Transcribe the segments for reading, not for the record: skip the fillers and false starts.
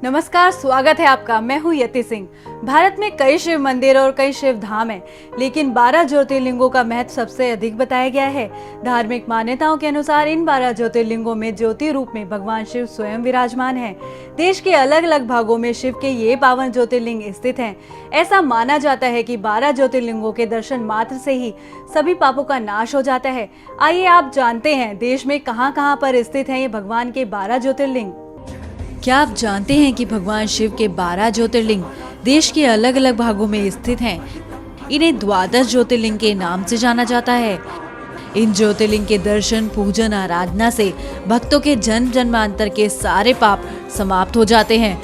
नमस्कार, स्वागत है आपका। मैं हूँ यति सिंह। भारत में कई शिव मंदिर और कई शिव धाम हैं, लेकिन 12 ज्योतिर्लिंगों का महत्व सबसे अधिक बताया गया है। धार्मिक मान्यताओं के अनुसार इन 12 ज्योतिर्लिंगों में ज्योति रूप में भगवान शिव स्वयं विराजमान हैं। देश के अलग अलग भागों में शिव के ये 52 ज्योतिर्लिंग स्थित हैं। ऐसा माना जाता है कि 12 ज्योतिर्लिंगों के दर्शन मात्र से ही सभी पापों का नाश हो जाता है। आइए आप जानते हैं देश में कहाँ कहाँ पर स्थित है ये भगवान के 12 ज्योतिर्लिंग। क्या आप जानते हैं कि भगवान शिव के 12 ज्योतिर्लिंग देश के अलग अलग भागों में स्थित हैं। इन्हें द्वादश ज्योतिर्लिंग के नाम से जाना जाता है। इन ज्योतिर्लिंग के दर्शन, पूजन, आराधना से भक्तों के जन्म जन्मांतर के सारे पाप समाप्त हो जाते हैं।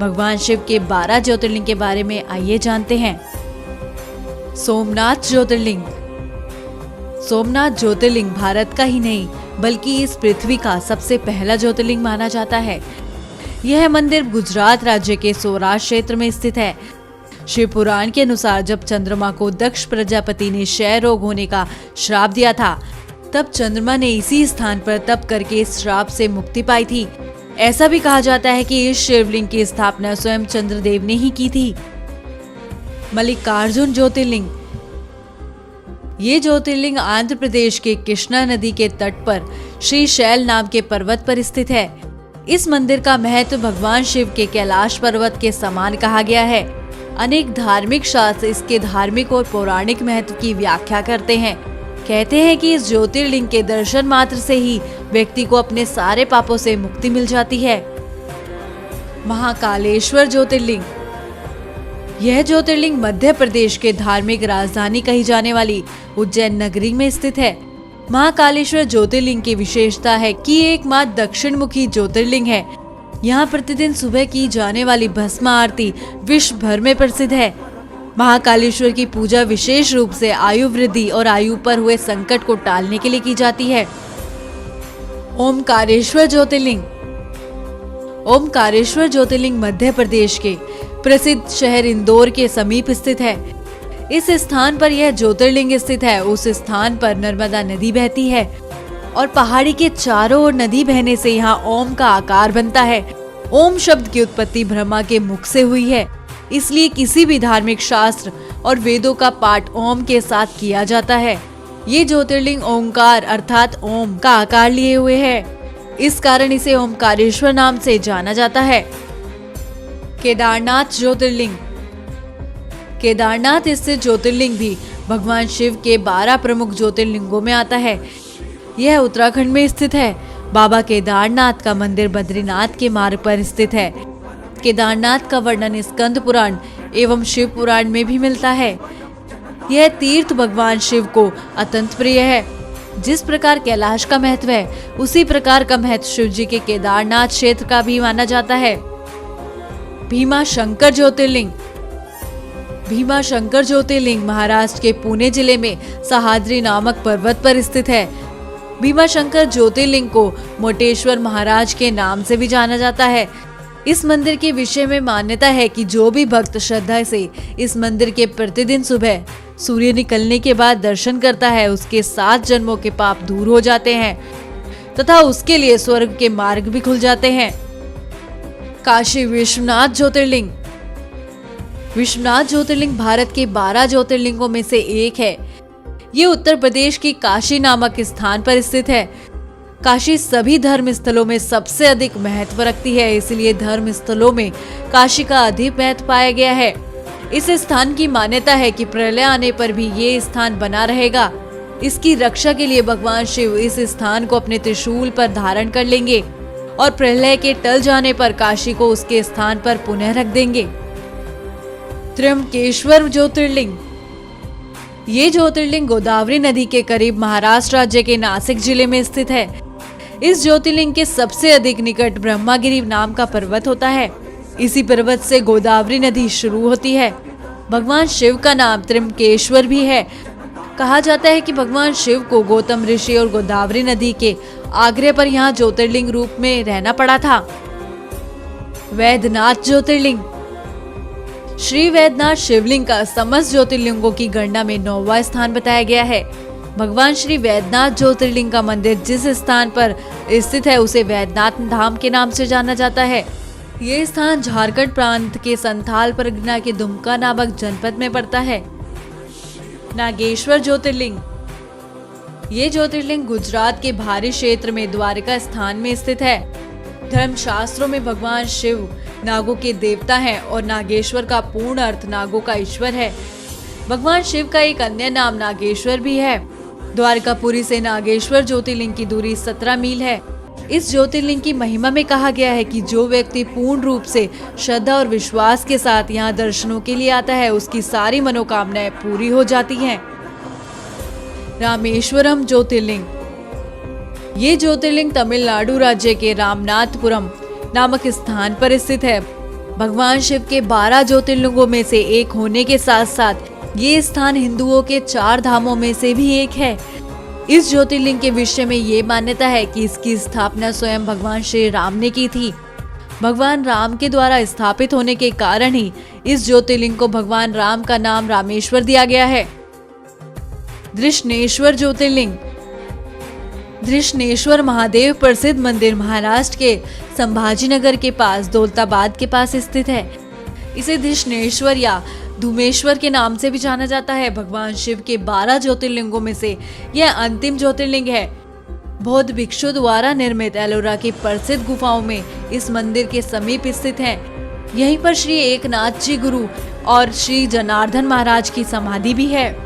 भगवान शिव के 12 ज्योतिर्लिंग के बारे में आइए जानते हैं। सोमनाथ ज्योतिर्लिंग। सोमनाथ ज्योतिर्लिंग भारत का ही नहीं बल्कि इस पृथ्वी का सबसे पहला ज्योतिर्लिंग माना जाता है। यह मंदिर गुजरात राज्य के सौराष्ट्र क्षेत्र में स्थित है। शिव पुराण के अनुसार जब चंद्रमा को दक्ष प्रजापति ने क्षय रोग होने का श्राप दिया था, तब चंद्रमा ने इसी स्थान पर तप करके इस श्राप से मुक्ति पाई थी। ऐसा भी कहा जाता है कि इस शिवलिंग की स्थापना स्वयं चंद्रदेव ने ही की थी। मल्लिकार्जुन ज्योतिर्लिंग। ये ज्योतिर्लिंग आंध्र प्रदेश के कृष्णा नदी के तट पर श्री शैल नाम के पर्वत पर स्थित है। इस मंदिर का महत्व भगवान शिव के कैलाश पर्वत के समान कहा गया है। अनेक धार्मिक शास्त्र इसके धार्मिक और पौराणिक महत्व की व्याख्या करते हैं। कहते हैं कि इस ज्योतिर्लिंग के दर्शन मात्र से ही व्यक्ति को अपने सारे पापों से मुक्ति मिल जाती है। महाकालेश्वर ज्योतिर्लिंग। यह ज्योतिर्लिंग मध्य प्रदेश के धार्मिक राजधानी कही जाने वाली उज्जैन नगरी में स्थित है। महाकालेश्वर ज्योतिर्लिंग की विशेषता है कि ये एकमात्र दक्षिण मुखी ज्योतिर्लिंग है। यहाँ प्रतिदिन सुबह की जाने वाली भस्म आरती विश्व भर में प्रसिद्ध है। महाकालेश्वर की पूजा विशेष रूप से आयु वृद्धि और आयु पर हुए संकट को टालने के लिए की जाती है। ओमकारेश्वर ज्योतिर्लिंग। ओमकारेश्वर ज्योतिर्लिंग मध्य प्रदेश के प्रसिद्ध शहर इंदौर के समीप स्थित है। इस स्थान पर यह ज्योतिर्लिंग स्थित है। उस स्थान पर नर्मदा नदी बहती है और पहाड़ी के चारों ओर नदी बहने से यहाँ ओम का आकार बनता है। ओम शब्द की उत्पत्ति ब्रह्मा के मुख से हुई है, इसलिए किसी भी धार्मिक शास्त्र और वेदों का पाठ ओम के साथ किया जाता है। ये ज्योतिर्लिंग ओंकार अर्थात ओम का आकार लिए हुए है, इस कारण इसे ओमकारेश्वर नाम से जाना जाता है। केदारनाथ ज्योतिर्लिंग। केदारनाथ स्थित ज्योतिर्लिंग भी भगवान शिव के 12 प्रमुख ज्योतिर्लिंगों में आता है। यह उत्तराखंड में स्थित है। बाबा केदारनाथ का मंदिर बद्रीनाथ के मार्ग पर स्थित है। केदारनाथ का वर्णन स्कंद पुराण एवं शिव पुराण में भी मिलता है। यह तीर्थ भगवान शिव को अत्यंत प्रिय है। जिस प्रकार कैलाश का महत्व है, उसी प्रकार का महत्व शिव जी के केदारनाथ क्षेत्र का भी माना जाता है। भीमा शंकर ज्योतिर्लिंग। भीमा शंकर ज्योतिर्लिंग महाराष्ट्र के पुणे जिले में सह्याद्री नामक पर्वत पर स्थित है। भीमा शंकर ज्योतिर्लिंग को मोटेश्वर महाराज के नाम से भी जाना जाता है। इस मंदिर के विषय में मान्यता है कि जो भी भक्त श्रद्धा से इस मंदिर के प्रतिदिन सुबह सूर्य निकलने के बाद दर्शन करता है, उसके 7 जन्मों के पाप दूर हो जाते हैं तथा उसके लिए स्वर्ग के मार्ग भी खुल जाते हैं। काशी विश्वनाथ ज्योतिर्लिंग। विश्वनाथ ज्योतिर्लिंग भारत के 12 ज्योतिर्लिंगों में से एक है। ये उत्तर प्रदेश की काशी नामक स्थान पर स्थित है। काशी सभी धर्म स्थलों में सबसे अधिक महत्व रखती है, इसलिए धर्म स्थलों में काशी का अधिक महत्व पाया गया है। इस स्थान की मान्यता है कि प्रलय आने पर भी ये स्थान बना रहेगा। इसकी रक्षा के लिए भगवान शिव इस स्थान को अपने त्रिशूल पर धारण कर लेंगे और प्रलय के टल जाने पर काशी को उसके स्थान पर पुनः रख देंगे। त्र्यंबकेश्वर ज्योतिर्लिंग। ये ज्योतिर्लिंग गोदावरी नदी के करीब महाराष्ट्र राज्य के नासिक जिले में स्थित है। इस ज्योतिर्लिंग के सबसे अधिक निकट ब्रह्मागिरी नाम का पर्वत होता है। इसी पर्वत से गोदावरी नदी शुरू होती है। भगवान शिव का नाम त्र्यंबकेश्वर भी है। कहा जाता है कि भगवान शिव को गौतम ऋषि और गोदावरी नदी के आग्रह पर यहाँ ज्योतिर्लिंग रूप में रहना पड़ा था। वैद्यनाथ ज्योतिर्लिंग। श्री वैद्यनाथ शिवलिंग का समस्त ज्योतिर्लिंगों की गणना में 9वां स्थान बताया गया है। भगवान श्री वैद्यनाथ ज्योतिर्लिंग का मंदिर जिस स्थान पर स्थित है उसे वैद्यनाथ धाम के नाम से जाना जाता है। ये स्थान झारखंड प्रांत के संथाल परगना के दुमका नामक जनपद में पड़ता है। नागेश्वर ज्योतिर्लिंग। ये ज्योतिर्लिंग गुजरात के भारी क्षेत्र में द्वारका स्थान में स्थित है। धर्मशास्त्रों में भगवान शिव नागों के देवता हैं और नागेश्वर का पूर्ण अर्थ नागों का ईश्वर है। भगवान शिव का एक अन्य नाम नागेश्वर भी है। द्वारकापुरी से नागेश्वर ज्योतिर्लिंग की दूरी 17 मील है। इस ज्योतिर्लिंग की महिमा में कहा गया है कि जो व्यक्ति पूर्ण रूप से श्रद्धा और विश्वास के साथ यहाँ दर्शनों के लिए आता है, उसकी सारी मनोकामनाएं पूरी हो जाती हैं। रामेश्वरम ज्योतिर्लिंग। ये ज्योतिर्लिंग तमिलनाडु राज्य के रामनाथपुरम नामक स्थान पर स्थित है। भगवान शिव के 12 ज्योतिर्लिंगों में से एक होने के साथ साथ ये स्थान हिंदुओं के 4 धामों में से भी एक है। इस ज्योतिर्लिंग के विषय में ये मान्यता है कि इसकी स्थापना स्वयं भगवान श्री राम ने की थी। भगवान राम के द्वारा स्थापित होने के कारण ही इस ज्योतिर्लिंग को भगवान राम का नाम रामेश्वर दिया गया है। धृष्णेश्वर ज्योतिर्लिंग। धृष्णेश्वर महादेव प्रसिद्ध मंदिर महाराष्ट्र के संभाजीनगर के पास दौलताबाद के पास स्थित है। इसे धृष्णेश्वर या धूमेश्वर के नाम से भी जाना जाता है। भगवान शिव के 12 ज्योतिर्लिंगों में से यह अंतिम ज्योतिर्लिंग है। बौद्ध भिक्षु द्वारा निर्मित एलोरा की प्रसिद्ध गुफाओं में इस मंदिर के समीप स्थित है। यहीं पर श्री एकनाथ जी गुरु और श्री जनार्दन महाराज की समाधि भी है।